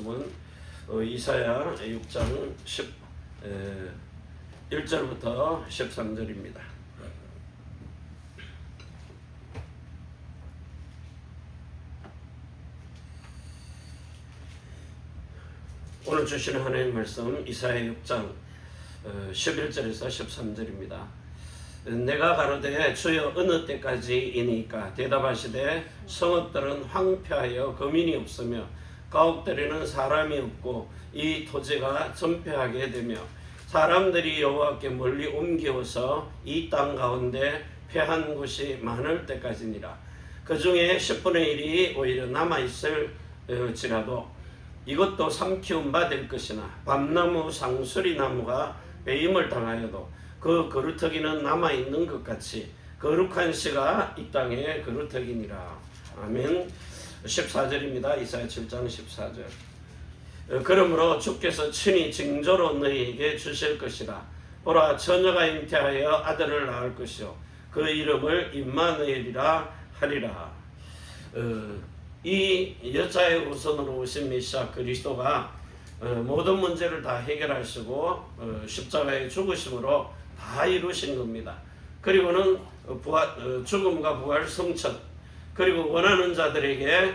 이사야 6장 1절부터 13절입니다. 오늘 주시는 하나님의 말씀 이사야 6장 11절에서 13절입니다. 내가 가로되 주여 어느 때까지이니까 대답하시되 성읍들은 황폐하여 거민이 없으며 가옥들에는 사람이 없고 이 토지가 전폐하게 되며 사람들이 여호와께 멀리 옮겨서 이 땅 가운데 패한 곳이 많을 때까지니라. 그 중에 10분의 1이 오히려 남아있을지라도 이것도 삼키운 바 될 것이나 밤나무 상수리나무가 배임을 당하여도 그 그루터기는 남아있는 것 같이 거룩한 씨가 이 땅에 그루터기니라. 아멘. 14절입니다. 이사야 7장 14절. 그러므로 주께서 친히 징조로 너희에게 주실 것이라. 보라, 처녀가 잉태하여 아들을 낳을 것이요 그 이름을 임마누엘이라 하리라. 이 여자의 후손으로 오신 메시아 그리스도가 모든 문제를 다 해결하시고 십자가의 죽으심으로 다 이루신 겁니다. 그리고는 죽음과 부활 성천, 그리고 원하는 자들에게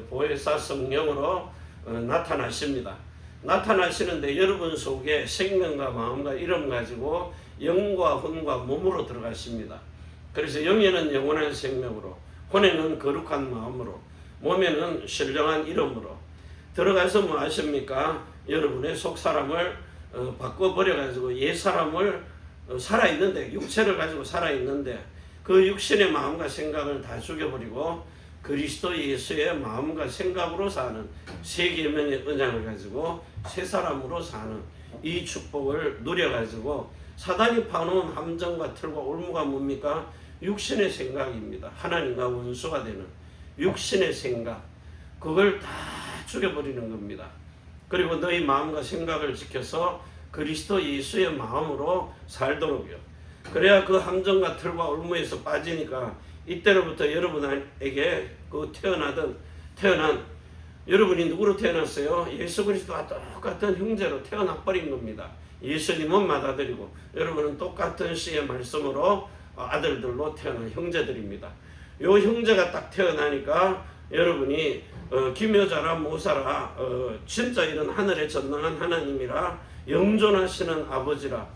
보혜사 성령으로 나타나십니다. 나타나시는데 여러분 속에 생명과 마음과 이름 가지고 영과魂과 몸으로 들어가십니다. 그래서 영에는 영원한 생명으로,魂에는 거룩한 마음으로, 몸에는 신령한 이름으로 들어가서 뭐 하십니까? 여러분의 속 사람을 바꿔버려가지고 옛 사람을 살아있는데, 육체를 가지고 살아있는데 그 육신의 마음과 생각을 다 죽여버리고 그리스도 예수의 마음과 생각으로 사는 새 계명의 언약을 가지고 새 사람으로 사는 이 축복을 누려가지고 사단이 파놓은 함정과 틀과 올무가 뭡니까? 육신의 생각입니다. 하나님과 원수가 되는 육신의 생각, 그걸 다 죽여버리는 겁니다. 그리고 너희 마음과 생각을 지켜서 그리스도 예수의 마음으로 살도록요. 그래야 그 함정과 틀과 올무에서 빠지니까 이때로부터 여러분에게 그 태어난 여러분이 누구로 태어났어요? 예수 그리스도와 똑같은 형제로 태어나 버린 겁니다. 예수님은 맏아들이고 여러분은 똑같은 씨의 말씀으로 아들들로 태어난 형제들입니다. 요 형제가 딱 태어나니까 여러분이 기묘자라 모사라 진짜 이런 하늘에 전능한 하나님이라 영존하시는 아버지라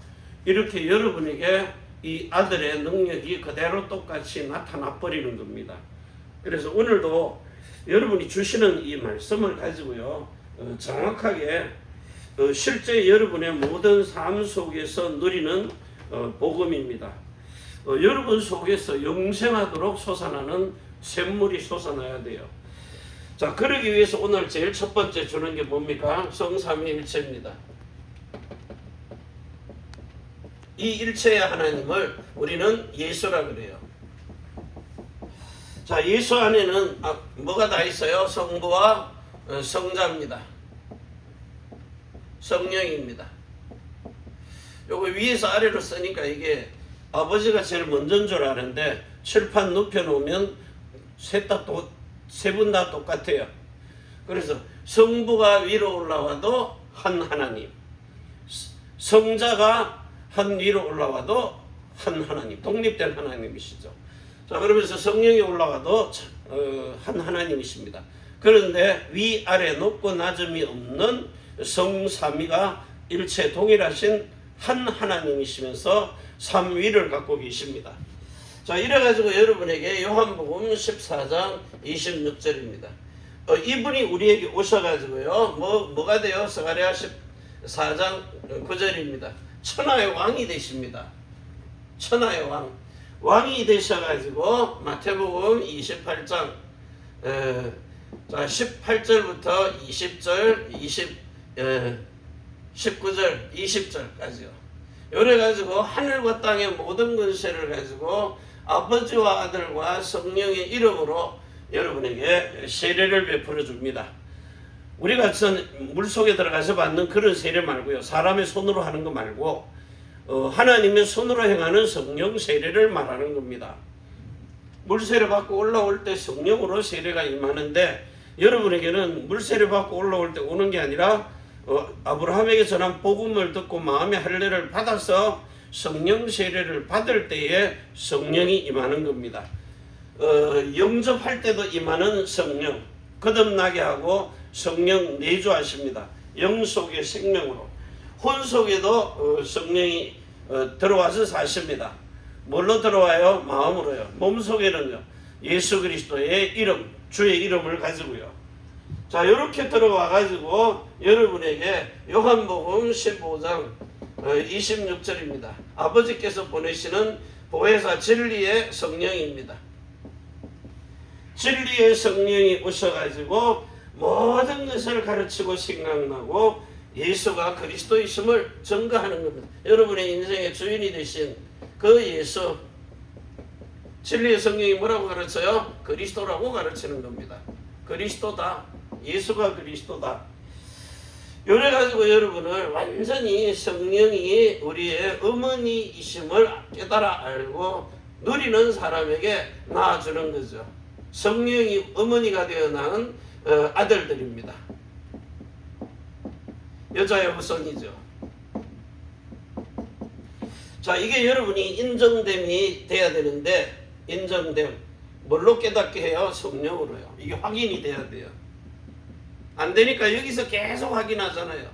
이렇게 여러분에게 이 아들의 능력이 그대로 똑같이 나타나 버리는 겁니다. 그래서 오늘도 여러분이 주시는 이 말씀을 가지고요 정확하게 실제 여러분의 모든 삶 속에서 누리는 복음입니다. 여러분 속에서 영생하도록 솟아나는 샘물이 솟아나야 돼요. 자, 그러기 위해서 오늘 제일 첫 번째 주는 게 뭡니까? 성삼위일체입니다. 이 일체의 하나님을 우리는 예수라 그래요. 자, 예수 안에는 뭐가 다 있어요? 성부와 성자입니다. 성령입니다. 요거 위에서 아래로 쓰니까 이게 아버지가 제일 먼저인 줄 아는데 칠판 눕혀놓으면 세 분 다 똑같아요. 그래서 성부가 위로 올라와도 한 하나님, 성자가 한 위로 올라와도 한 하나님, 독립된 하나님이시죠. 자, 그러면서 성령이 올라와도 한 하나님이십니다. 그런데 위아래 높고 낮음이 없는 성삼위가 일체 동일하신 한 하나님이시면서 삼위를 갖고 계십니다. 자, 이래가지고 여러분에게 요한복음 14장 26절입니다. 이분이 우리에게 오셔가지고요 뭐가 돼요? 스가랴 14장 9절입니다. 천하의 왕이 되십니다. 천하의 왕이 되셔가지고 마태복음 28장 자 18절부터 20절 19절 20절까지요. 이래가지고 하늘과 땅의 모든 권세를 가지고 아버지와 아들과 성령의 이름으로 여러분에게 세례를 베풀어 줍니다. 우리가 물속에 들어가서 받는 그런 세례 말고요, 사람의 손으로 하는 거 말고 하나님의 손으로 행하는 성령 세례를 말하는 겁니다. 물세례 받고 올라올 때 성령으로 세례가 임하는데 여러분에게는 물세례 받고 올라올 때 오는 게 아니라 아브라함에게 전한 복음을 듣고 마음의 할례를 받아서 성령 세례를 받을 때에 성령이 임하는 겁니다. 영접할 때도 임하는 성령, 거듭나게 하고 성령 내주하십니다. 영 속의 생명으로. 혼 속에도 성령이 들어와서 사십니다. 뭘로 들어와요? 마음으로요. 몸 속에는요, 예수 그리스도의 이름, 주의 이름을 가지고요. 자, 이렇게 들어와 가지고 여러분에게 요한복음 15장 26절입니다. 아버지께서 보내시는 보혜사 진리의 성령입니다. 진리의 성령이 오셔가지고 모든 것을 가르치고 생각나고 예수가 그리스도이심을 증거하는 겁니다. 여러분의 인생의 주인이 되신 그 예수, 진리의 성령이 뭐라고 가르쳐요? 그리스도라고 가르치는 겁니다. 그리스도다. 예수가 그리스도다. 이래 가지고 여러분을 완전히 성령이 우리의 어머니이심을 깨달아 알고 누리는 사람에게 낳아주는 거죠. 성령이 어머니가 되어 낳은 아들들입니다. 여자의 후손이죠. 자, 이게 여러분이 인정됨이 돼야 되는데, 인정됨 뭘로 깨닫게 해요? 성령으로요. 이게 확인이 돼야 돼요. 안 되니까 여기서 계속 확인하잖아요.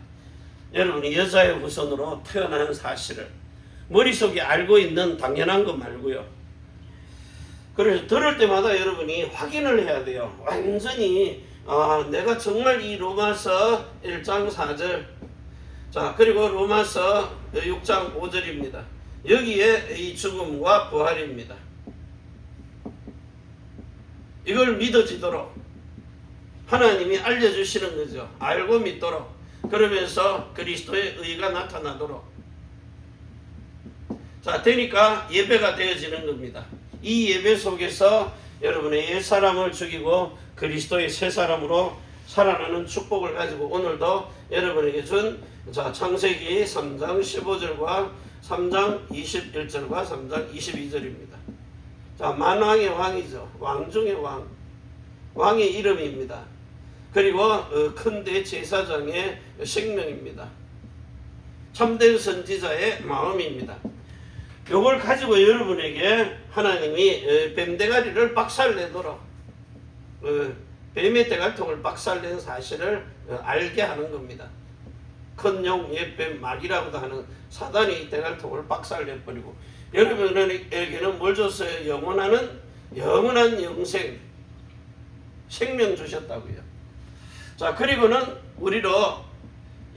여러분이 여자의 후손으로 태어난 사실을 머릿속에 알고 있는 당연한 거 말고요. 그래서 들을 때마다 여러분이 확인을 해야 돼요. 완전히 내가 정말 이 로마서 1장 4절, 자, 그리고 로마서 6장 5절입니다. 여기에 이 죽음과 부활입니다. 이걸 믿어지도록 하나님이 알려주시는 거죠. 알고 믿도록. 그러면서 그리스도의 의가 나타나도록. 자, 되니까 예배가 되어지는 겁니다. 이 예배 속에서 여러분의 옛사람을 죽이고 그리스도의 새사람으로 살아나는 축복을 가지고 오늘도 여러분에게 준 창세기 3장 15절과 3장 21절과 3장 22절입니다. 자, 만왕의 왕이죠. 왕 중의 왕. 왕의 이름입니다. 그리고 큰대 제사장의 생명입니다. 참된 선지자의 마음입니다. 요걸 가지고 여러분에게 하나님이 뱀대가리를 박살내도록 뱀의 대갈통을 박살낸 사실을 알게 하는 겁니다. 큰 용, 옛뱀, 마귀라고도 하는 사단이 이 대갈통을 박살내버리고 여러분에게는 뭘 줬어요? 영원한 영생, 생명 주셨다고요. 자, 그리고는 우리로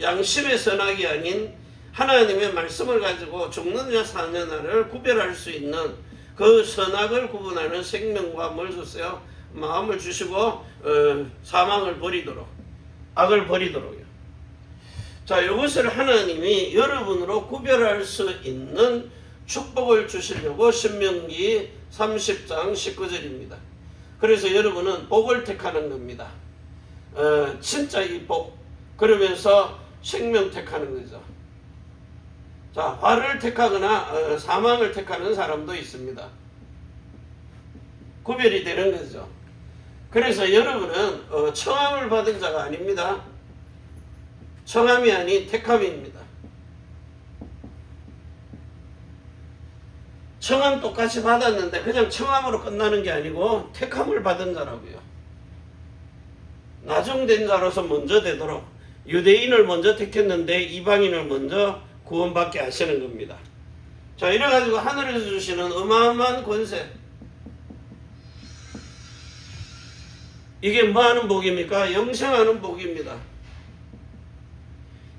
양심의 선악이 아닌 하나님의 말씀을 가지고 죽는 자 사는 자를 구별할 수 있는 그 선악을 구분하는 생명과 뭘 줬어요? 마음을 주시고 사망을 버리도록, 악을 버리도록요. 자, 이것을 하나님이 여러분으로 구별할 수 있는 축복을 주시려고 신명기 30장 19절입니다. 그래서 여러분은 복을 택하는 겁니다. 진짜 이 복, 그러면서 생명 택하는 거죠. 자, 화를 택하거나 사망을 택하는 사람도 있습니다. 구별이 되는 거죠. 그래서 여러분은 청함을 받은 자가 아닙니다. 청함이 아닌 택함입니다. 청함 똑같이 받았는데 그냥 청함으로 끝나는 게 아니고 택함을 받은 자라고요. 나중된 자로서 먼저 되도록 유대인을 먼저 택했는데 이방인을 먼저 구원받게 하시는 겁니다. 자, 이래가지고 하늘에서 주시는 어마어마한 권세, 이게 뭐하는 복입니까? 영생하는 복입니다.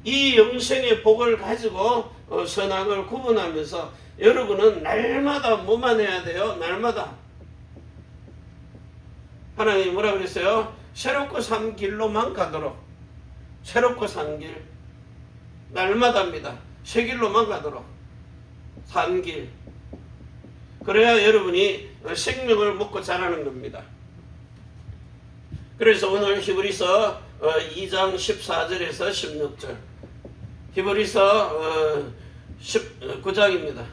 이 영생의 복을 가지고 선악을 구분하면서 여러분은 날마다 뭐만 해야 돼요? 날마다 하나님이 뭐라 그랬어요? 새롭고 산 길로만 가도록. 새롭고 산 길, 날마다입니다. 새 길로만 가도록 산 길. 그래야 여러분이 생명을 먹고 자라는 겁니다. 그래서 오늘 히브리서 2장 14절에서 16절, 히브리서 9장입니다.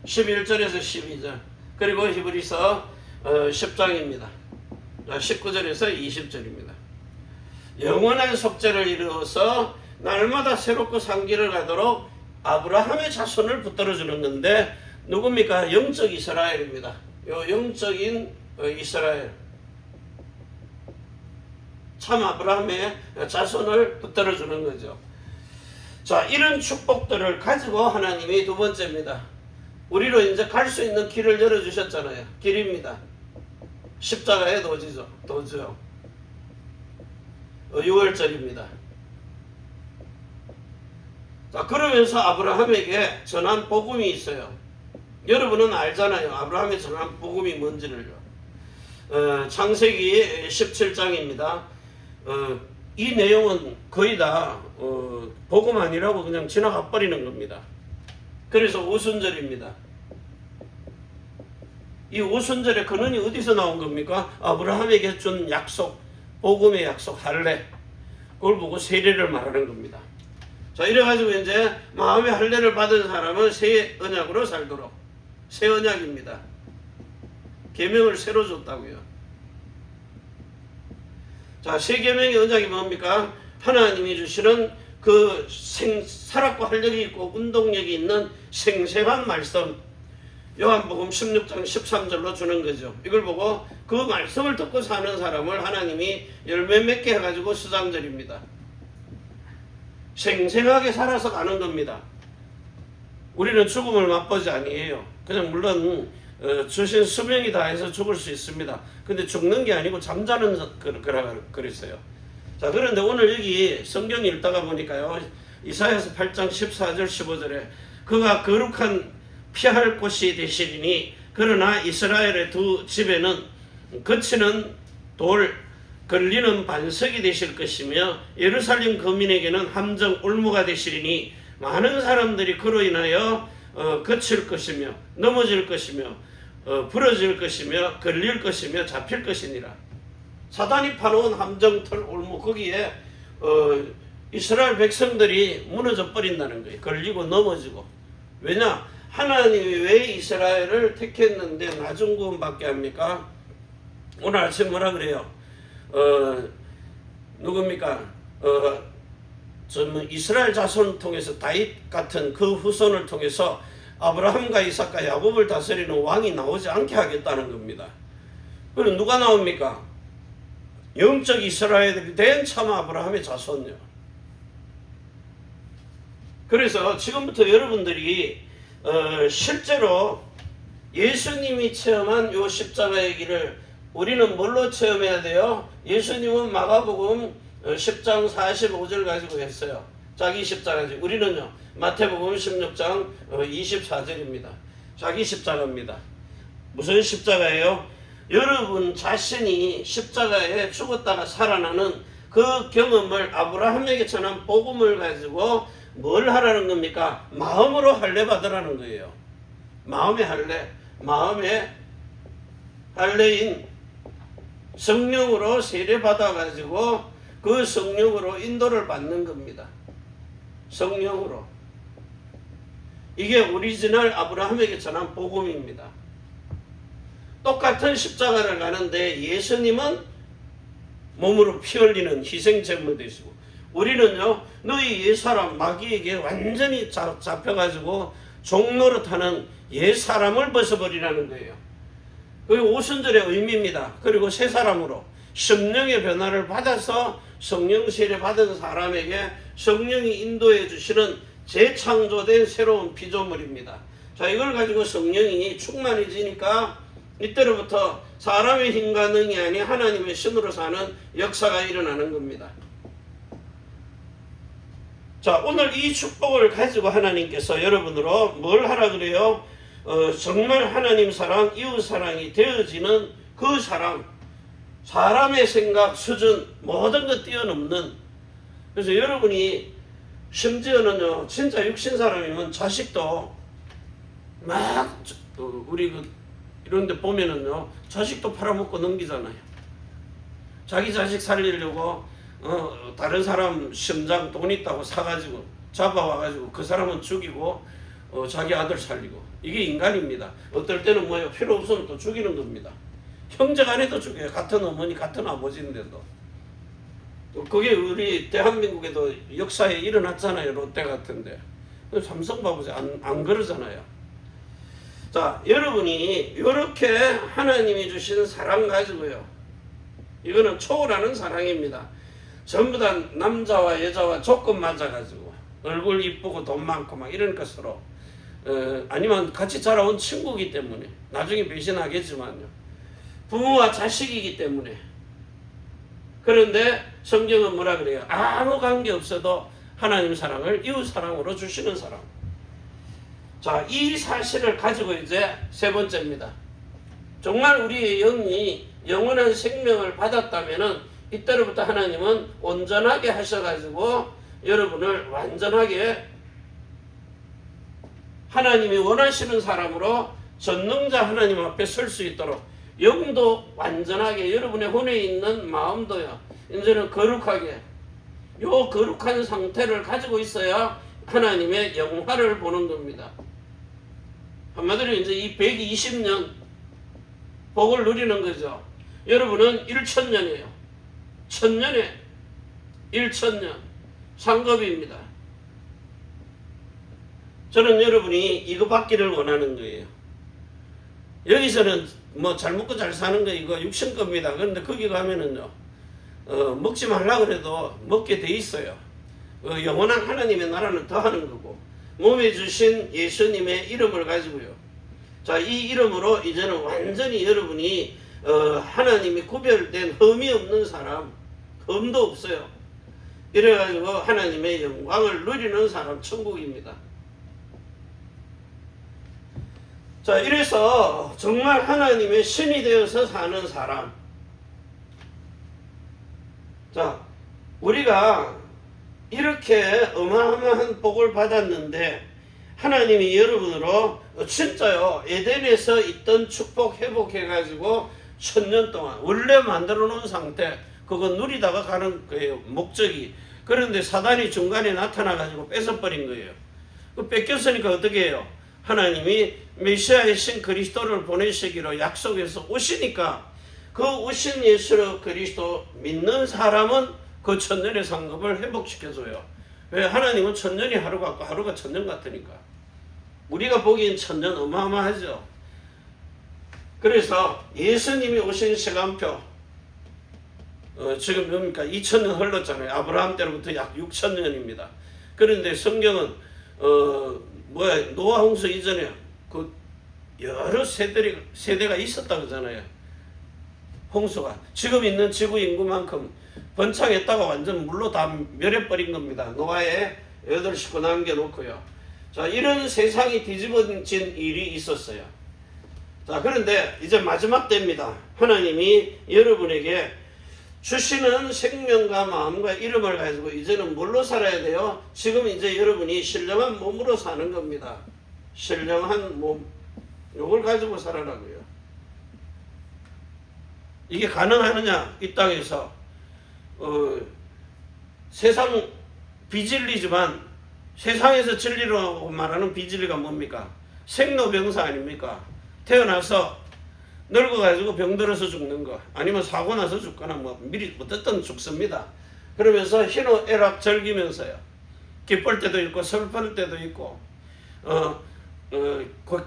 11절에서 12절, 그리고 히브리서 10장입니다. 19절에서 20절입니다. 영원한 속죄를 이루어서 날마다 새롭고 상기를 가도록 아브라함의 자손을 붙들어 주는 건데 누굽니까? 영적 이스라엘입니다. 요 영적인 이스라엘, 참 아브라함의 자손을 붙들어 주는 거죠. 자, 이런 축복들을 가지고 하나님이 두 번째입니다. 우리로 이제 갈 수 있는 길을 열어주셨잖아요. 길입니다. 십자가의 도죠. 6월절입니다. 자, 그러면서 아브라함에게 전한 복음이 있어요. 여러분은 알잖아요. 아브라함에 전한 복음이 뭔지를요. 창세기 17장입니다. 이 내용은 거의 다 복음 아니라고 그냥 지나가 버리는 겁니다. 그래서 오순절입니다. 이 오순절의 근원이 어디서 나온 겁니까? 아브라함에게 준 약속, 복음의 약속, 할례. 그걸 보고 세례를 말하는 겁니다. 자, 이래가지고 이제 마음의 할례를 받은 사람은 새 언약으로 살도록, 새 언약입니다. 계명을 새로 줬다고요. 자, 새 계명의 언약이 뭡니까? 하나님이 주시는 그 살았고 활력이 있고 운동력이 있는 생생한 말씀, 요한복음 16장 13절로 주는 거죠. 이걸 보고 그 말씀을 듣고 사는 사람을 하나님이 열매 맺게 해가지고 수장절입니다. 생생하게 살아서 가는 겁니다. 우리는 죽음을 맛보지 아니에요. 그냥 물론 주신 수명이 다해서 죽을 수 있습니다. 근데 죽는 게 아니고 잠자는 거라 그랬어요. 자, 그런데 오늘 여기 성경 읽다가 보니까요, 이사야서 8장 14절 15절에 그가 거룩한 피할 곳이 되시리니 그러나 이스라엘의 두 집에는 거치는 돌, 걸리는 반석이 되실 것이며 예루살렘 거민에게는 함정 울무가 되시리니 많은 사람들이 그로 인하여 거칠 것이며 넘어질 것이며 부러질 것이며 걸릴 것이며 잡힐 것이니라. 사단이 파놓은 함정틀 울무, 거기에 이스라엘 백성들이 무너져 버린다는 거예요. 걸리고 넘어지고. 왜냐? 하나님이 왜 이스라엘을 택했는데 나중 구원받게 합니까? 오늘 아침 뭐라 그래요? 누굽니까? 이스라엘 자손을 통해서 다윗 같은 그 후손을 통해서 아브라함과 이삭과 야곱을 다스리는 왕이 나오지 않게 하겠다는 겁니다. 그럼 누가 나옵니까? 영적 이스라엘이 된 참 아브라함의 자손이요. 그래서 지금부터 여러분들이 실제로 예수님이 체험한 요 십자가의 길을 우리는 뭘로 체험해야 돼요? 예수님은 마가복음 10장 45절 가지고 했어요. 자기 십자가지. 우리는요, 마태복음 16장 24절입니다. 자기 십자가입니다. 무슨 십자가예요? 여러분 자신이 십자가에 죽었다가 살아나는 그 경험을 아브라함에게 전한 복음을 가지고 뭘 하라는 겁니까? 마음으로 할례 받으라는 거예요. 마음의 할례, 마음의 할례인 성령으로 세례 받아가지고 그 성령으로 인도를 받는 겁니다. 성령으로. 이게 오리지널 아브라함에게 전한 복음입니다. 똑같은 십자가를 가는데 예수님은 몸으로 피 흘리는 희생 제물 되시고 우리는요, 너희 옛사람 마귀에게 완전히 잡혀가지고 종노릇하는 옛사람을 벗어버리라는 거예요. 그게 오순절의 의미입니다. 그리고 새 사람으로 성령의 변화를 받아서 성령 세례 받은 사람에게 성령이 인도해 주시는 재창조된 새로운 피조물입니다. 자, 이걸 가지고 성령이 충만해지니까 이때로부터 사람의 힘과 능이 아닌 하나님의 신으로 사는 역사가 일어나는 겁니다. 자, 오늘 이 축복을 가지고 하나님께서 여러분으로 뭘 하라 그래요? 정말 하나님 사랑, 이웃 사랑이 되어지는 그 사람, 사람의 생각, 수준, 모든 것 뛰어넘는. 그래서 여러분이 심지어는요, 진짜 육신 사람이면 자식도 막 우리 이런 데 보면은요, 자식도 팔아먹고 넘기잖아요. 자기 자식 살리려고 다른 사람 심장 돈 있다고 사가지고 잡아와가지고 그 사람은 죽이고 자기 아들 살리고. 이게 인간입니다. 어떨 때는 뭐예요? 필요 없으면 또 죽이는 겁니다. 형제간에도 죽여요. 같은 어머니 같은 아버지인데도. 그게 우리 대한민국에도 역사에 일어났잖아요. 롯데 같은데. 삼성 봐보세요. 안 그러잖아요. 자, 여러분이 이렇게 하나님이 주신 사랑 가지고요. 이거는 초월하는 사랑입니다. 전부 다 남자와 여자와 조건 맞아가지고 얼굴 이쁘고 돈 많고 막 이런 것으로 아니면 같이 자라온 친구이기 때문에 나중에 배신하겠지만요. 부모와 자식이기 때문에. 그런데 성경은 뭐라 그래요? 아무 관계 없어도 하나님 사랑을 이웃 사랑으로 주시는 사랑. 자, 이 사실을 가지고 이제 세 번째입니다. 정말 우리의 영이 영원한 생명을 받았다면은 이때로부터 하나님은 온전하게 하셔가지고 여러분을 완전하게 하나님이 원하시는 사람으로 전능자 하나님 앞에 설 수 있도록 영도 완전하게 여러분의 혼에 있는 마음도요. 이제는 거룩하게 요 거룩한 상태를 가지고 있어야 하나님의 영화를 보는 겁니다. 한마디로 이제 이 120년 복을 누리는 거죠. 여러분은 1000년이에요. 1000년에 1000년 상급입니다. 저는 여러분이 이거 받기를 원하는 거예요. 여기서는 뭐 잘 먹고 잘 사는 거 이거 육신겁니다. 그런데 거기 가면은요, 먹지 말라 그래도 먹게 돼 있어요. 영원한 하나님의 나라는 더 하는 거고, 몸에 주신 예수님의 이름을 가지고요. 자, 이 이름으로 이제는 완전히 여러분이 하나님이 구별된 흠이 없는 사람, 흠도 없어요. 이래가지고 하나님의 영광을 누리는 사람, 천국입니다. 자, 이래서 정말 하나님의 신이 되어서 사는 사람. 자, 우리가 이렇게 어마어마한 복을 받았는데 하나님이 여러분으로 진짜요 에덴에서 있던 축복 회복해가지고 1000년 동안 원래 만들어 놓은 상태 그거 누리다가 가는 거예요. 목적이. 그런데 사단이 중간에 나타나가지고 뺏어버린 거예요. 그 뺏겼으니까 어떻게 해요? 하나님이 메시아의 신 그리스도를 보내시기로 약속해서 오시니까 그 오신 예수 그리스도 믿는 사람은 그 1000년의 상급을 회복시켜줘요. 왜? 하나님은 1000년이 하루 같고 하루가 1000년 같으니까. 우리가 보기엔 1000년 어마어마하죠. 그래서 예수님이 오신 시간표 지금 뭡니까? 2000년 흘렀잖아요. 아브라함 때로부터 약 6000년입니다. 그런데 성경은 노아 홍수 이전에 그 여러 세대가 있었다 그러잖아요. 홍수가 지금 있는 지구 인구만큼 번창했다가 완전 물로 다 멸해버린 겁니다. 노아에 8식구 남겨놓고요. 자, 이런 세상이 뒤집어진 일이 있었어요. 자, 그런데 이제 마지막 때입니다. 하나님이 여러분에게 주시는 생명과 마음과 이름을 가지고 이제는 뭘로 살아야 돼요? 지금 이제 여러분이 신령한 몸으로 사는 겁니다. 신령한 몸. 요걸 가지고 살아라고요. 이게 가능하느냐? 이 땅에서 세상 비진리지만 세상에서 진리라고 말하는 비진리가 뭡니까? 생로병사 아닙니까? 태어나서 늙어가지고 병들어서 죽는 거 아니면 사고 나서 죽거나 뭐 미리 어쨌든 죽습니다. 그러면서 희노애락 즐기면서요. 기쁠 때도 있고 슬플 때도 있고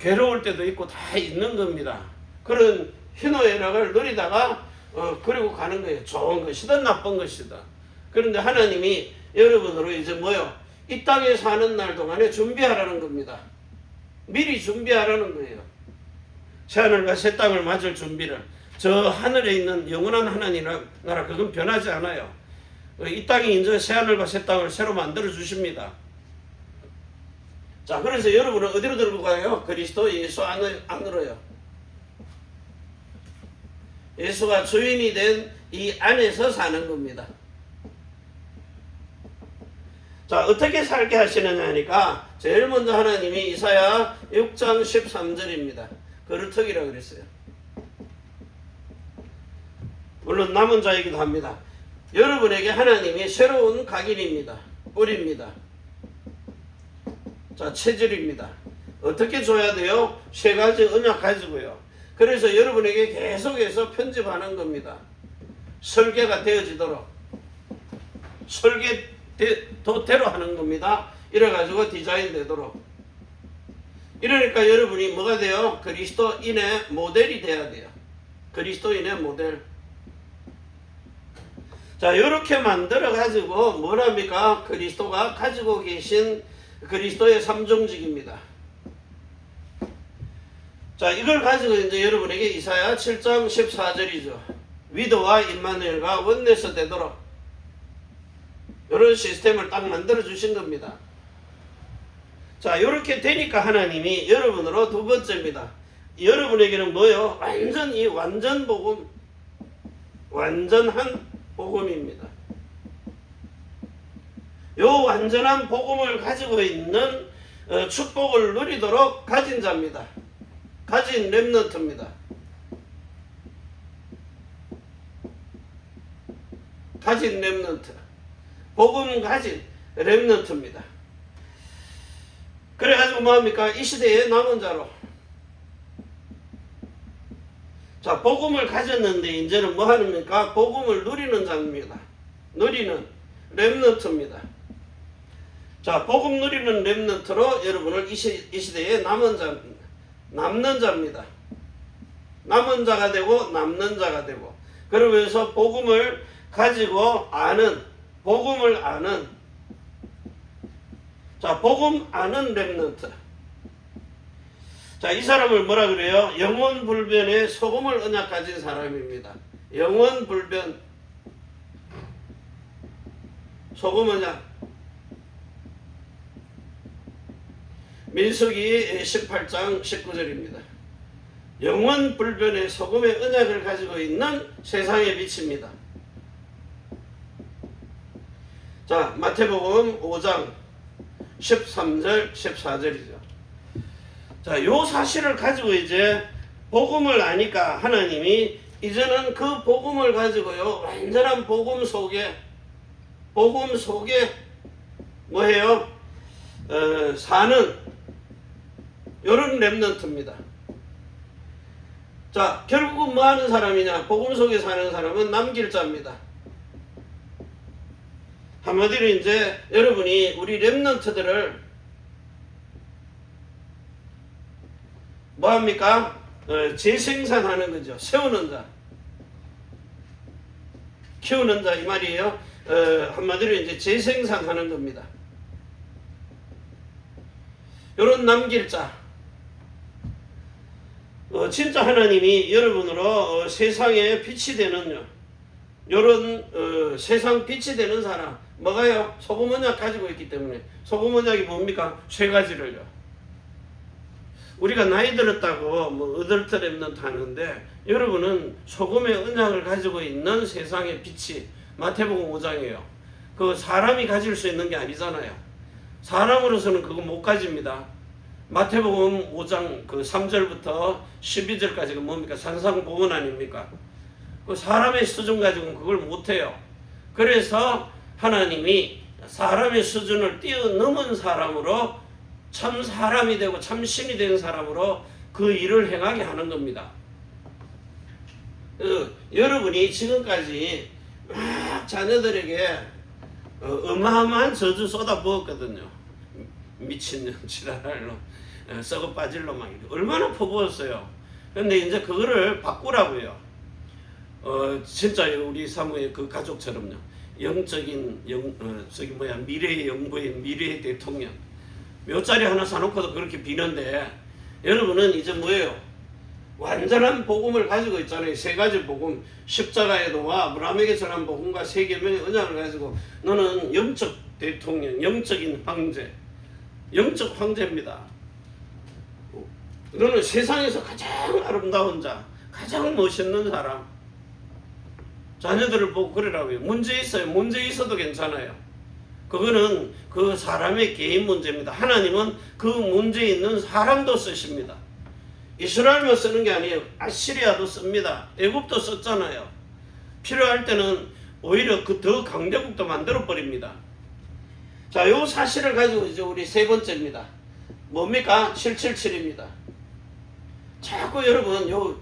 괴로울 때도 있고 다 있는 겁니다. 그런 희노애락을 누리다가 그리고 가는 거예요. 좋은 것이든 나쁜 것이든. 그런데 하나님이 여러분으로 이제 뭐요? 이 땅에 사는 날 동안에 준비하라는 겁니다. 미리 준비하라는 거예요. 새하늘과 새 땅을 맞을 준비를. 저 하늘에 있는 영원한 하나님 나라 그건 변하지 않아요. 이 땅이 이제 새하늘과 새 땅을 새로 만들어 주십니다. 자, 그래서 여러분은 어디로 들고 가요? 그리스도 예수 안으로요. 예수가 주인이 된 이 안에서 사는 겁니다. 자, 어떻게 살게 하시느냐 하니까 제일 먼저 하나님이 이사야 6장 13절입니다. 거루터기라고 그랬어요. 물론 남은 자이기도 합니다. 여러분에게 하나님이 새로운 각인입니다. 뿌리입니다. 자, 체질입니다. 어떻게 줘야 돼요? 세 가지 언약 가지고요. 그래서 여러분에게 계속해서 편집하는 겁니다. 설계가 되어지도록 설계도대로 하는 겁니다. 이래가지고 디자인 되도록. 이러니까 여러분이 뭐가 돼요? 그리스도인의 모델이 돼야 돼요. 그리스도인의 모델. 자, 이렇게 만들어 가지고 뭐랍니까? 그리스도가 가지고 계신 그리스도의 삼종직입니다. 자, 이걸 가지고 이제 여러분에게 이사야 7장 14절이죠. 위도와 임마누엘과 원내서 되도록 이런 시스템을 딱 만들어 주신 겁니다. 자, 이렇게 되니까 하나님이 여러분으로 두 번째입니다. 여러분에게는 뭐요? 완전 복음, 완전한 복음입니다. 요 완전한 복음을 가지고 있는 축복을 누리도록 가진 자입니다. 가진 렘넌트입니다. 가진 렘넌트. 복음 가진 렘넌트입니다. 그래가지고 뭐합니까? 이 시대의 남은 자로. 자, 복음을 가졌는데 이제는 뭐 하는입니까? 복음을 누리는 자입니다. 누리는 렘넌트입니다. 자, 복음 누리는 렘넌트로 여러분을 이 시대의 남은 자입니다. 남은 자가 되고 남는 자가 되고, 그러면서 복음을 가지고 복음을 아는, 자, 복음 아는 렘넌트. 자, 이 사람을 뭐라 그래요? 영원 불변의 소금을 언약 가진 사람입니다. 영원 불변 소금 언약. 민수기 18장 19절입니다. 영원 불변의 소금의 언약을 가지고 있는 세상의 빛입니다. 자, 마태복음 5장 13절 14절이죠. 자, 요 사실을 가지고 이제 복음을 아니까 하나님이 이제는 그 복음을 가지고요, 완전한 복음 속에 뭐해요? 사는 요런 렘넌트입니다. 자, 결국은 뭐 하는 사람이냐? 복음 속에 사는 사람은 남길 자입니다. 한마디로 이제 여러분이 우리 렘넌트들을 뭐합니까? 재생산하는 거죠. 세우는 자, 키우는 자, 이 말이에요. 한마디로 이제 재생산하는 겁니다. 요런 남길 자. 진짜 하나님이 여러분으로 세상에 빛이 되는 요런 세상 빛이 되는 사람, 뭐가요? 소금 언약 가지고 있기 때문에. 소금 언약이 뭡니까? 세 가지를요. 우리가 나이 들었다고 뭐 어덜트 렘넌트 하는데, 여러분은 소금의 언약을 가지고 있는 세상의 빛이 마태복음 5장이에요. 그 사람이 가질 수 있는 게 아니잖아요. 사람으로서는 그거 못 가집니다. 마태복음 5장 그 3절부터 12절까지가 뭡니까? 산상보훈 아닙니까? 그 사람의 수준 가지고는 그걸 못해요. 그래서 하나님이 사람의 수준을 뛰어넘은 사람으로, 참 사람이 되고 참 신이 된 사람으로 그 일을 행하게 하는 겁니다. 여러분이 지금까지 막 자녀들에게 어마어마한 저주 쏟아 부었거든요. 미친년 지랄로 썩어 빠질로 막 얼마나 퍼부었어요. 근데 이제 그거를 바꾸라고요. 진짜 우리 사모의 그 가족처럼요. 영적인 미래의 영부인, 미래의 대통령. 묘자리 하나 사놓고도 그렇게 비는데, 여러분은 이제 뭐예요? 완전한 복음을 가지고 있잖아요. 세 가지 복음. 십자가의 도와, 아브라함에게 전한 복음과 세 계명의 언약을 가지고 너는 영적 대통령, 영적인 황제, 영적 황제입니다. 너는 세상에서 가장 아름다운 자, 가장 멋있는 사람. 자녀들을 보고 그러라고요. 문제 있어요. 문제 있어도 괜찮아요. 그거는 그 사람의 개인 문제입니다. 하나님은 그 문제 있는 사람도 쓰십니다. 이스라엘만 쓰는 게 아니에요. 아시리아도 씁니다. 애굽도 썼잖아요. 필요할 때는 오히려 그 더 강대국도 만들어 버립니다. 자, 요 사실을 가지고 이제 우리 세 번째입니다. 뭡니까? 777입니다. 자꾸 여러분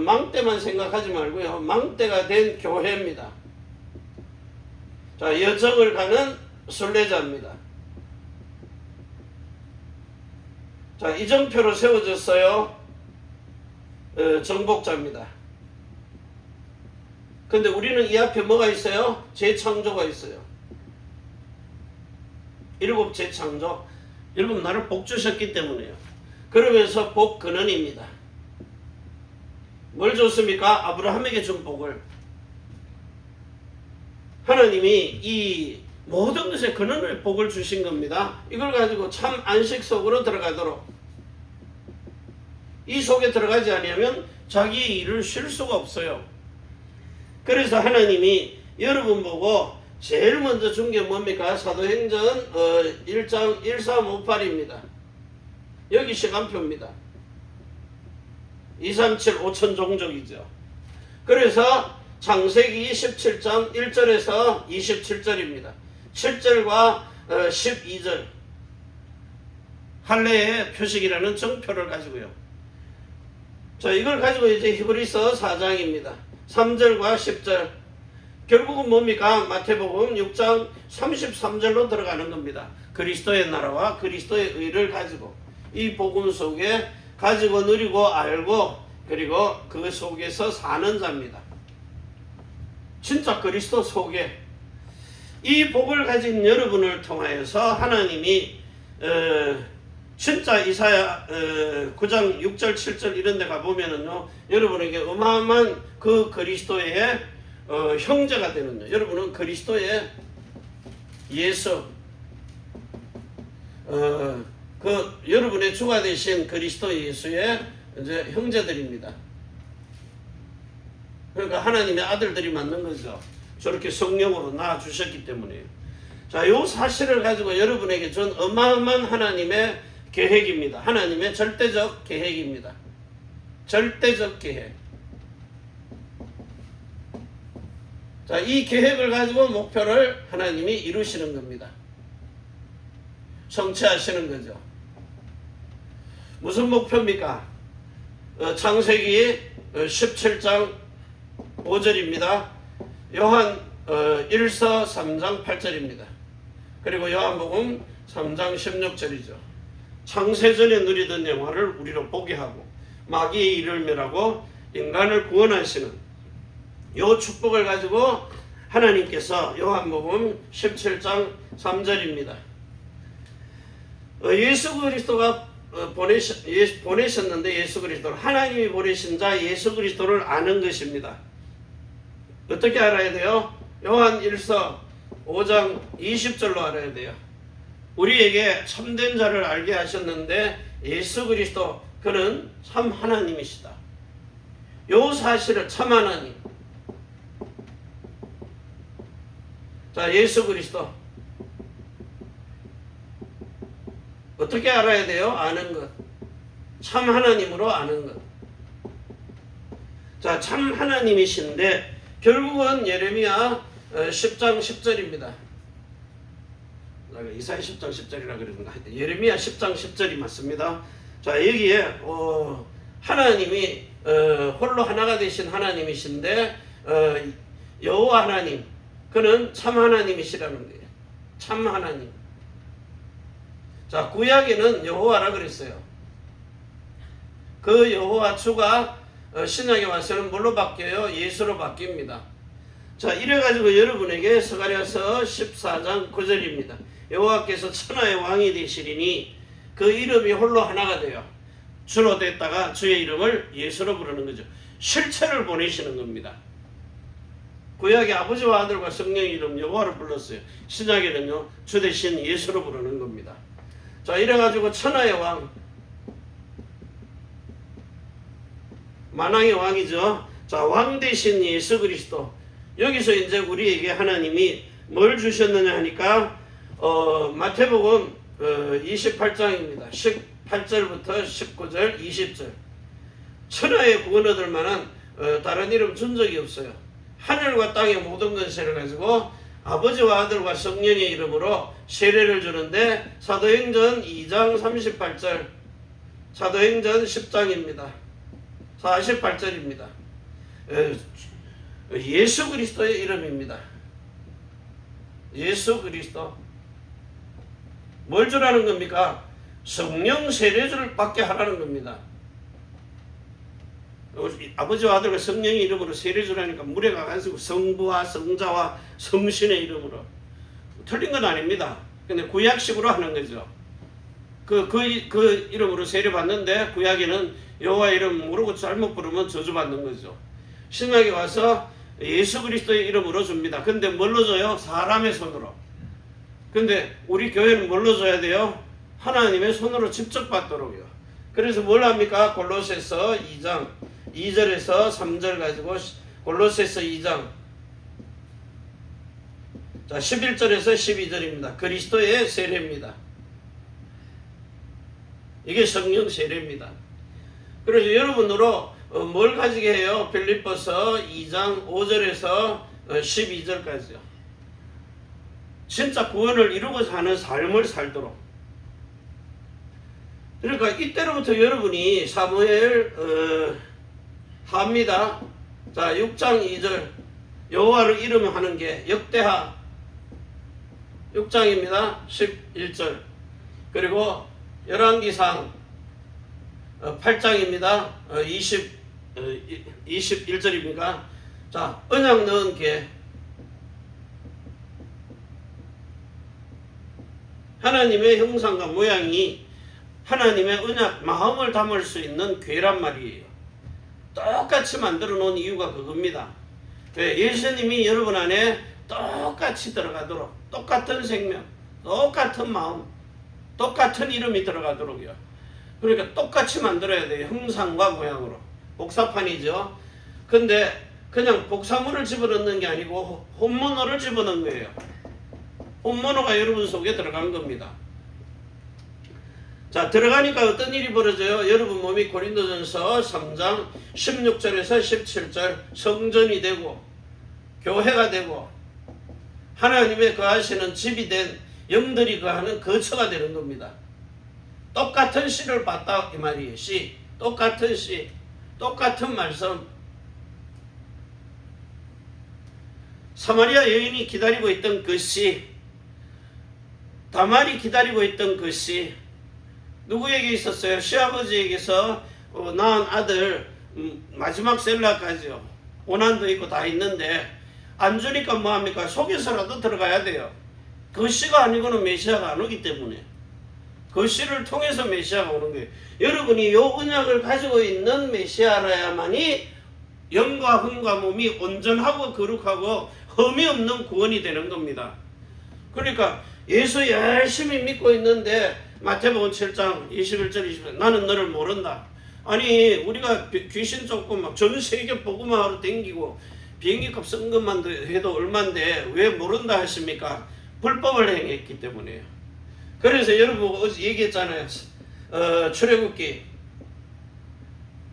망대만 생각하지 말고요. 망대가 된 교회입니다. 자, 여정을 가는 순례자입니다. 자, 이정표로 세워졌어요. 정복자입니다. 근데 우리는 이 앞에 뭐가 있어요? 재창조가 있어요. 7 재창조. 여러분 나를 복 주셨기 때문에요. 그러면서 복 근원입니다. 뭘 줬습니까? 아브라함에게 준 복을. 하나님이 이 모든 것에 근원을 복을 주신 겁니다. 이걸 가지고 참 안식 속으로 들어가도록. 이 속에 들어가지 않으면 자기의 일을 쉴 수가 없어요. 그래서 하나님이 여러분 보고 제일 먼저 준 게 뭡니까? 사도행전 1장 1358입니다. 여기 시간표입니다. 237 5천 종족이죠. 그래서 창세기 17장 1절에서 27절입니다. 7절과 12절 할례의 표식이라는 정표를 가지고요. 자, 이걸 가지고 이제 히브리서 4장입니다. 3절과 10절. 결국은 뭡니까? 마태복음 6장 33절로 들어가는 겁니다. 그리스도의 나라와 그리스도의 의를 가지고 이 복음 속에 가지고 누리고 알고 그리고 그 속에서 사는 자입니다. 진짜 그리스도 속에 이 복을 가진 여러분을 통하여서 하나님이 진짜 이사야 9장 6절 7절 이런 데 가보면은요, 여러분에게 어마어마한 그 그리스도의 형제가 되는요. 여러분은 그리스도의 예수 그 여러분의 주가 되신 그리스도 예수의 이제 형제들입니다. 그러니까 하나님의 아들들이 맞는 거죠. 저렇게 성령으로 낳아 주셨기 때문에요. 자, 요 사실을 가지고 여러분에게 준 어마어마한 하나님의 계획입니다. 하나님의 절대적 계획입니다. 절대적 계획. 자, 이 계획을 가지고 목표를 하나님이 이루시는 겁니다. 성취하시는 거죠. 무슨 목표입니까? 창세기 17장 5절입니다. 요한 1서 3장 8절입니다. 그리고 요한복음 3장 16절이죠. 창세전에 누리던 영화를 우리로 보게 하고 마귀의 일을 멸하고 인간을 구원하시는 요 축복을 가지고 하나님께서 요한복음 17장 3절입니다. 예수 그리스도가 보내셨는데 예수 그리스도를 하나님이 보내신 자 예수 그리스도를 아는 것입니다. 어떻게 알아야 돼요? 요한 1서 5장 20절로 알아야 돼요. 우리에게 참된 자를 알게 하셨는데 예수 그리스도 그는 참 하나님이시다. 요 사실을 참 하나님. 자, 예수 그리스도 어떻게 알아야 돼요? 아는 것. 참 하나님으로 아는 것. 자, 참 하나님이신데 결국은 예레미야 10장 10절입니다. 이사야 10장 10절이라 그러는가? 예레미야 10장 10절이 맞습니다. 자, 여기에 하나님이 홀로 하나가 되신 하나님이신데 여호와 하나님 그는 참 하나님이시라는 거예요. 참 하나님. 자, 구약에는 여호와라 그랬어요. 그 여호와 주가 신약에 와서는 뭘로 바뀌어요? 예수로 바뀝니다. 자, 이래가지고 여러분에게 스가랴서 14장 9절입니다. 여호와께서 천하의 왕이 되시리니 그 이름이 홀로 하나가 돼요. 주로 됐다가 주의 이름을 예수로 부르는 거죠. 실체를 보내시는 겁니다. 구약의 아버지와 아들과 성령의 이름 여호와를 불렀어요. 신약에는요 주 대신 예수로 부르는 겁니다. 자, 이래가지고 천하의 왕 만왕의 왕이죠. 자, 왕 대신 예수 그리스도. 여기서 이제 우리에게 하나님이 뭘 주셨느냐 하니까 마태복음 28장입니다. 18절부터 19절 20절. 천하의 구원 얻을 만한 다른 이름 준 적이 없어요. 하늘과 땅의 모든 권세를 가지고 아버지와 아들과 성령의 이름으로 세례를 주는데 사도행전 2장 38절 사도행전 10장입니다. 48절입니다. 예수 그리스도의 이름입니다. 예수 그리스도. 뭘 주라는 겁니까? 성령 세례를 받게 하라는 겁니다. 아버지와 아들과 성령의 이름으로 세례 주라니까 물에 가가지고 성부와 성자와 성신의 이름으로. 틀린 건 아닙니다. 근데 구약식으로 하는 거죠. 그 이름으로 세례 받는데 구약에는 여호와 이름 모르고 잘못 부르면 저주받는 거죠. 신약에 와서 예수 그리스도의 이름으로 줍니다. 근데 뭘로 줘요? 사람의 손으로. 근데 우리 교회는 뭘로 줘야 돼요? 하나님의 손으로 직접 받도록요. 그래서 뭘 합니까? 골로새서 2장 2절에서 3절 가지고 골로새서 2장 자 11절에서 12절입니다. 그리스도의 세례입니다. 이게 성령 세례입니다. 그래서 여러분으로 뭘 가지게 해요? 빌립보서 2장 5절에서 12절까지요. 진짜 구원을 이루고 사는 삶을 살도록. 그러니까 이때로부터 여러분이 사무엘 합니다. 자 6장 2절 여호와를 이름하는 게 역대하 6장입니다. 11절 그리고 열왕기상 8장입니다. 21절입니까? 자 언약 넣은 게 하나님의 형상과 모양이 하나님의 언약 마음을 담을 수 있는 괴란 말이에요. 똑같이 만들어 놓은 이유가 그겁니다. 예수님이 여러분 안에 똑같이 들어가도록 똑같은 생명, 똑같은 마음, 똑같은 이름이 들어가도록요. 그러니까 똑같이 만들어야 돼요. 형상과 모양으로. 복사판이죠. 근데 그냥 복사물을 집어넣는 게 아니고 혼모노를 집어넣은 거예요. 혼모노가 여러분 속에 들어간 겁니다. 자 들어가니까 어떤 일이 벌어져요? 여러분 몸이 고린도전서 3장 16절에서 17절 성전이 되고 교회가 되고 하나님의 거하시는 집이 된 영들이 거하는 거처가 되는 겁니다. 똑같은 씨를 봤다 이 말이에요. 씨, 똑같은 씨, 똑같은 말씀. 사마리아 여인이 기다리고 있던 그 씨, 다말이 기다리고 있던 그 씨, 누구에게 있었어요? 시아버지에게서 낳은 아들 마지막 셀라까지요. 고난도 있고 다 있는데 안 주니까 뭐합니까? 속에서라도 들어가야 돼요. 그 씨가 아니고는 메시아가 안 오기 때문에 그 씨를 통해서 메시아가 오는 거예요. 여러분이 요 언약을 가지고 있는 메시아라야만이 영과 혼과 몸이 온전하고 거룩하고 흠이 없는 구원이 되는 겁니다. 그러니까 예수 열심히 믿고 있는데 마태복음 7장 21절 20절 나는 너를 모른다. 아니 우리가 귀신 쫓고 막 전 세계 복음화 하러 댕기고 비행기값 쓴 것만 해도 얼만데 왜 모른다 하십니까? 불법을 행했기 때문에요. 그래서 여러분 어제 얘기했잖아요. 출애굽기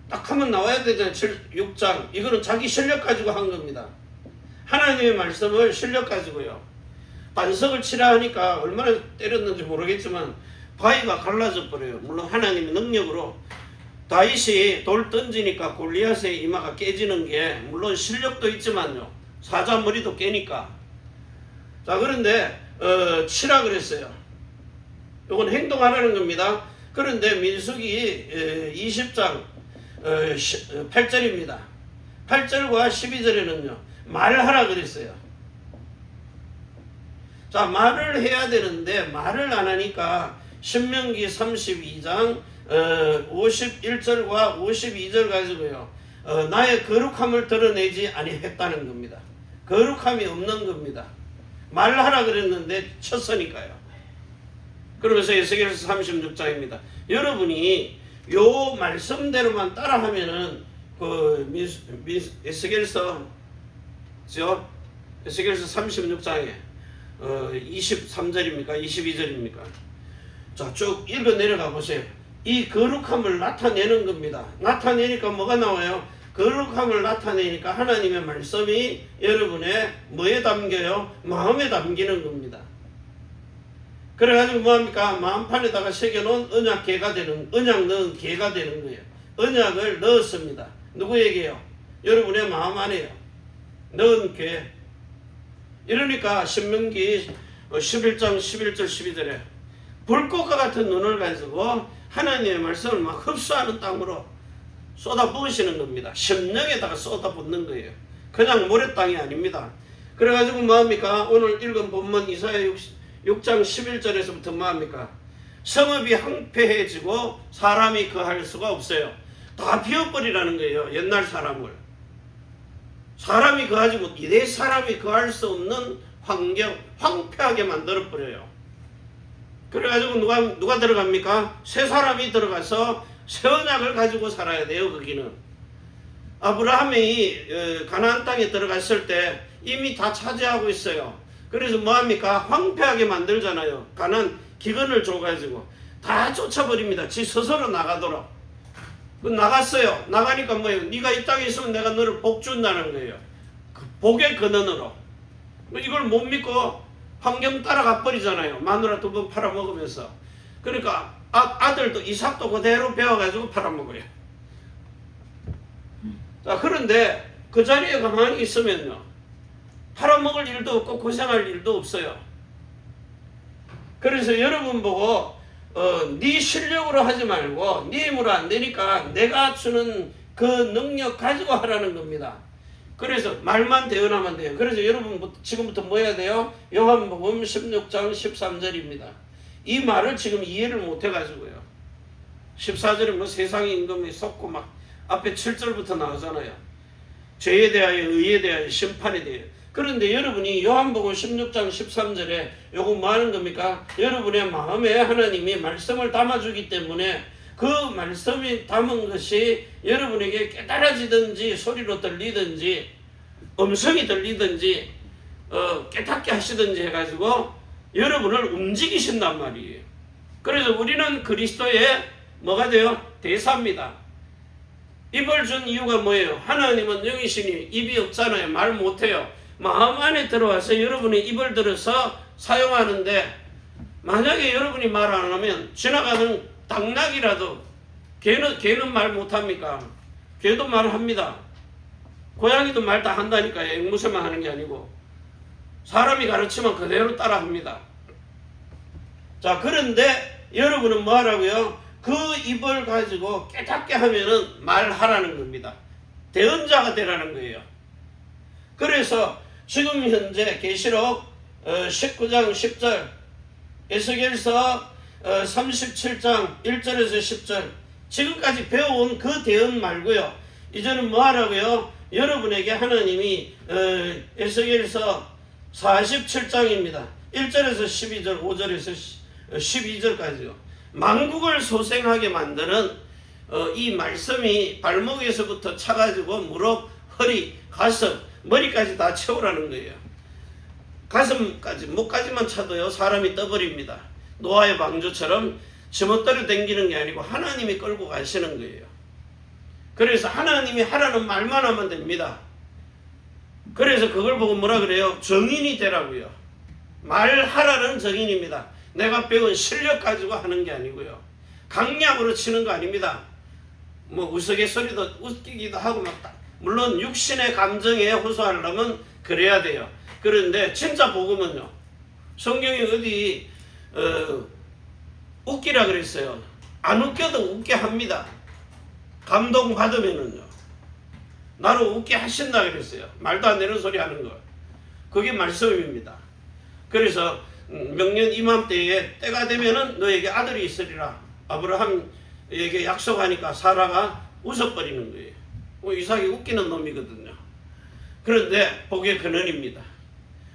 딱 하면 나와야 되잖아요. 6장 이거는 자기 실력 가지고 한 겁니다. 하나님의 말씀을 실력 가지고요. 반석을 치라 하니까 얼마나 때렸는지 모르겠지만 바위가 갈라져 버려요. 물론 하나님의 능력으로 다윗이 돌 던지니까 골리앗의 이마가 깨지는 게 물론 실력도 있지만요. 사자 머리도 깨니까. 자 그런데 치라 그랬어요. 이건 행동하라는 겁니다. 그런데 민수기 20장 8절입니다. 8절과 12절에는요. 말하라 그랬어요. 자 말을 해야 되는데 말을 안 하니까 신명기 32장 51절과 52절 가지고요. 나의 거룩함을 드러내지 아니했다는 겁니다. 거룩함이 없는 겁니다. 말하라 그랬는데 쳤으니까요. 그러면서 에스겔서 36장입니다. 여러분이 요 말씀대로만 따라하면은 에스겔서 36장에 23절입니까? 22절입니까? 자, 쭉 읽어 내려가 보세요. 이 거룩함을 나타내는 겁니다. 나타내니까 뭐가 나와요? 거룩함을 나타내니까 하나님의 말씀이 여러분의 뭐에 담겨요? 마음에 담기는 겁니다. 그래가지고 뭐합니까? 마음판에다가 새겨놓은 언약궤가 되는, 언약 넣은 궤가 되는 거예요. 언약을 넣었습니다. 누구에게요? 여러분의 마음 안에요. 넣은 궤. 이러니까 신명기 11장 11절 12절에 불꽃과 같은 눈을 가지고 하나님의 말씀을 막 흡수하는 땅으로 쏟아 부으시는 겁니다. 심령에다가 쏟아 붓는 거예요. 그냥 모래땅이 아닙니다. 그래가지고 뭐합니까? 오늘 읽은 본문 이사야 6장 11절에서부터 뭐합니까? 성읍이 황폐해지고 사람이 거할 수가 없어요. 다 비워버리라는 거예요. 옛날 사람을. 사람이 거하지 못, 내 사람이 거할 수 없는 환경, 황폐하게 만들어버려요. 그래가지고 누가 들어갑니까? 새 사람이 들어가서 새 언약을 가지고 살아야 돼요. 거기는 아브라함이 가나안 땅에 들어갔을 때 이미 다 차지하고 있어요. 그래서 뭐합니까? 황폐하게 만들잖아요. 가나안 기근을 줘가지고 다 쫓아버립니다. 지 스스로 나가도록. 나갔어요. 나가니까 뭐예요? 네가 이 땅에 있으면 내가 너를 복 준다는 거예요. 그 복의 근원으로. 이걸 못 믿고 환경 따라가 버리잖아요. 마누라 2번 팔아먹으면서. 그러니까 아들도 이삭도 그대로 배워가지고 팔아먹어요. 자, 그런데 그 자리에 가만히 있으면요, 팔아먹을 일도 없고 고생할 일도 없어요. 그래서 여러분 보고 네 실력으로 하지 말고 네 힘으로 안 되니까 내가 주는 그 능력 가지고 하라는 겁니다. 그래서 말만 대언하면 돼요. 그래서 여러분 지금부터 뭐 해야 돼요? 요한복음 16장 13절입니다. 이 말을 지금 이해를 못 해가지고요. 14절에 뭐 세상의 임금이 쏟고 막 앞에 7절부터 나오잖아요. 죄에 대하여, 의에 대하여, 심판에 대하여. 그런데 여러분이 요한복음 16장 13절에 요거 뭐 하는 겁니까? 여러분의 마음에 하나님이 말씀을 담아주기 때문에 그 말씀이 담은 것이 여러분에게 깨달아지든지 소리로 들리든지 음성이 들리든지 깨닫게 하시든지 해가지고 여러분을 움직이신단 말이에요. 그래서 우리는 그리스도의 뭐가 돼요? 대사입니다. 입을 준 이유가 뭐예요? 하나님은 영이시니 입이 없잖아요. 말 못해요. 마음 안에 들어와서 여러분이 입을 들어서 사용하는데, 만약에 여러분이 말 안 하면 지나가는 당나귀라도 걔는 말 못합니까? 걔도 말합니다. 고양이도 말 다 한다니까요. 앵무새만 하는 게 아니고 사람이 가르치면 그대로 따라합니다. 자, 그런데 여러분은 뭐 하라고요? 그 입을 가지고 깨닫게 하면은 말하라는 겁니다. 대언자가 되라는 거예요. 그래서 지금 현재 계시록 19장 10절, 에스겔서 37장 1절에서 10절, 지금까지 배워온 그 대언 말고요. 이제는 뭐 하라고요? 여러분에게 하나님이 에스겔서 47장입니다. 1절에서 12절, 5절에서 12절까지요. 만국을 소생하게 만드는 이 말씀이 발목에서부터 차가지고 무릎, 허리, 가슴, 머리까지 다 채우라는 거예요. 가슴까지, 목까지만 차도요, 사람이 떠버립니다. 노아의 방주처럼 지멋대로 댕기는 게 아니고 하나님이 끌고 가시는 거예요. 그래서 하나님이 하라는 말만 하면 됩니다. 그래서 그걸 보고 뭐라 그래요? 정인이 되라고요. 말하라는 정인입니다. 내가 배운 실력 가지고 하는 게 아니고요. 강약으로 치는 거 아닙니다. 뭐 우스갯소리도 웃기기도 하고 막 물론 육신의 감정에 호소하려면 그래야 돼요. 그런데 진짜 복음은요, 성경이 어디 웃기라 그랬어요. 안 웃겨도 웃게 합니다. 감동받으면은요, 나를 웃게 하신다 그랬어요. 말도 안 되는 소리 하는 거, 그게 말씀입니다. 그래서 명년 이맘때에 때가 되면은 너에게 아들이 있으리라 아브라함에게 약속하니까 사라가 웃어버리는 거예요. 이삭이 웃기는 놈이거든요. 그런데 복의 근원입니다.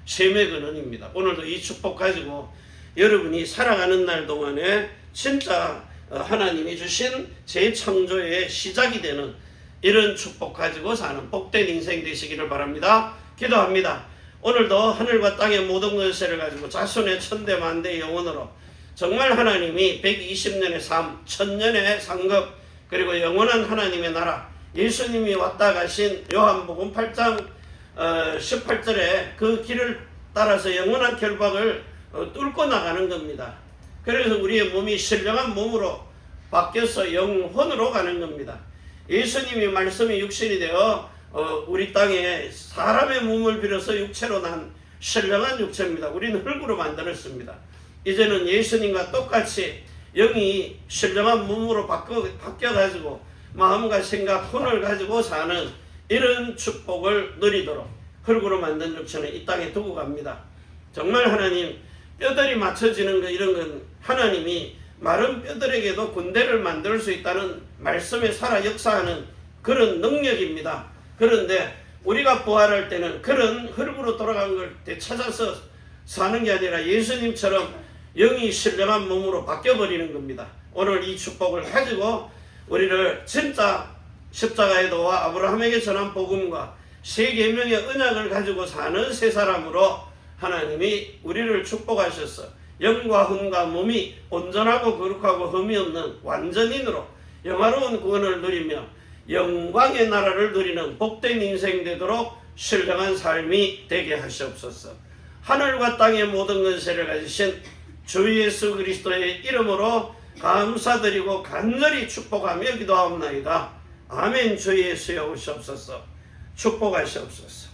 셈의 근원입니다. 오늘도 이 축복 가지고 여러분이 살아가는 날 동안에 진짜 하나님이 주신 재창조의 시작이 되는 이런 축복 가지고 사는 복된 인생 되시기를 바랍니다. 기도합니다. 오늘도 하늘과 땅의 모든 것을 가지고 자손의 천대만대 영원으로 정말 하나님이 120년의 삶, 1000년의 상급, 그리고 영원한 하나님의 나라, 예수님이 왔다 가신 요한복음 8장 18절에 그 길을 따라서 영원한 결박을 뚫고 나가는 겁니다. 그래서 우리의 몸이 신령한 몸으로 바뀌어서 영혼으로 가는 겁니다. 예수님이 말씀이 육신이 되어 우리 땅에 사람의 몸을 빌어서 육체로 난 신령한 육체입니다. 우리는 흙으로 만들었습니다. 이제는 예수님과 똑같이 영이 신령한 몸으로 바뀌어가지고 마음과 생각, 혼을 가지고 사는 이런 축복을 누리도록 흙으로 만든 육체는 이 땅에 두고 갑니다. 정말 하나님, 뼈들이 맞춰지는 거 이런 건 하나님이 마른 뼈들에게도 군대를 만들 수 있다는 말씀에 살아 역사하는 그런 능력입니다. 그런데 우리가 부활할 때는 그런 흙으로 돌아간 걸 되찾아서 사는 게 아니라 예수님처럼 영이 신령한 몸으로 바뀌어버리는 겁니다. 오늘 이 축복을 가지고 우리를 진짜 십자가의 도와 아브라함에게 전한 복음과 세 계명의 언약을 가지고 사는 세 사람으로 하나님이 우리를 축복하셔서 영과 혼과 몸이 온전하고 거룩하고 흠이 없는 완전인으로 영화로운 구원을 누리며 영광의 나라를 누리는 복된 인생 되도록 신령한 삶이 되게 하시옵소서. 하늘과 땅의 모든 권세를 가지신 주 예수 그리스도의 이름으로 감사드리고 간절히 축복하며 기도하옵나이다. 아멘. 주 예수여 오시옵소서. 축복하시옵소서.